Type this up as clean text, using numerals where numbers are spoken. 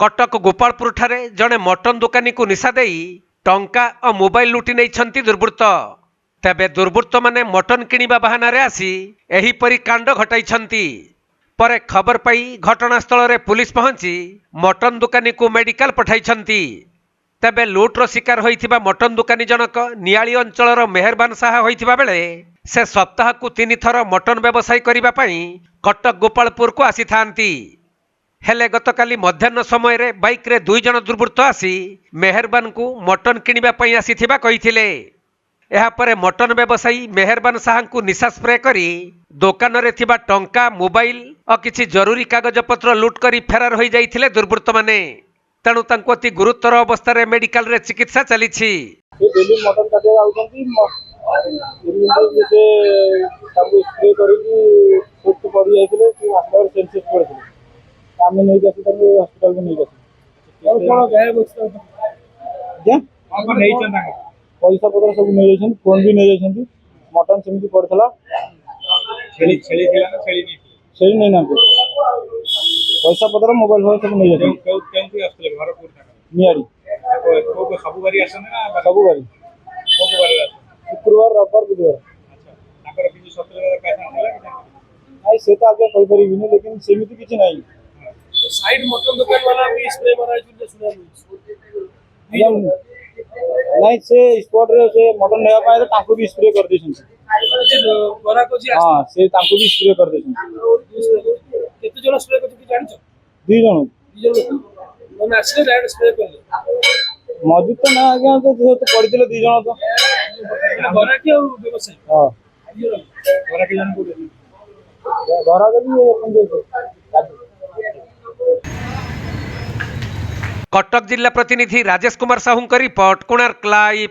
कटक गोपालपुर ठारे जड़े मटन दुकानी को निशा दे टंका और मोबाइल लुटि नहीं दुर्बृत्त। तेबे दुर्बृत्त माने मटन किनिबा बहाना रे आसी एहीपरि कांड घटाई। परे खबर पाई घटनास्थल रे पुलिस पहुंची मटन दुकानी को मेडिकल पठाई। तेबे लुट्र शिकार होइथिबा मटन दुकानी जनक नियाली अंचलर मेहरबान साहा होइथिबा बेले से सप्ताह को 3 थर मटन व्यवसाय करिबा पई कटक गोपालपुर को आसी थांती। हेले गतकाली मध्याह्न समय रे बाइक रे 2 जन दुर्बृत्त आसी मेहरबान को मटन किनिबा पई आसीथिबा कहिथिले। एहा परे मटन व्यवसायी मेहरबान साहा को निशा स्प्रे करी दुकान रे थिबा टंका मोबाइल और किछि जरूरी कागज पत्र लुट करी फेरार होई जाइथिले दुर्बृत्त माने। तेणु तांको अति गुरुतर अवस्था रे मेडिकल रे चिकित्सा चलीछि। डेली मटन काटे आउछंती से ताको स्प्रे करिकि सुट पड़ी जाइथिले कि आस्तर सेंसेस पड़थिले आमे नै जाछि ताको हॉस्पिटल में नै जाछि और कोन गायब होछ जे हम नै छन ताको पैसा पत्र सब नै जाछन फोन भी नै जाछन मटन सेमति पड़थला छेली थिला ना छेली नै ना पैसा पत्र मोबाइल फोन सब नै जाछन केउ आस्ते घर पूरा नियारी को सब बारी आसन ना सब बारी शुक्रवार रविवार बुधवार। अच्छा ताकर किछि सत्र पैसा आला नहीं से तो आगे कहि परिबिनी लेकिन सेमिति किछि नहीं। साइड मटन दुकान वाला भी स्प्रे मारा जुले सुना नहीं से स्पॉट रे से मटन नेवा पाए तो ताको भी स्प्रे कर देछन बरा को जी। हां से ताको भी स्प्रे कर देछन केते जण स्प्रे कर कि जानि छ 2 जण माने आसे डायरेक्ट स्प्रे कर मौजूद तो ना आगे तो पड़ी दिले 2 जण तो बरा के व्यवसाय। हां बरा के जन बोले बरा के भी अपन दे कटक जिला प्रतिनिधि राजेश कुमार साहू का रिपोर्ट कोणार्क लाइव।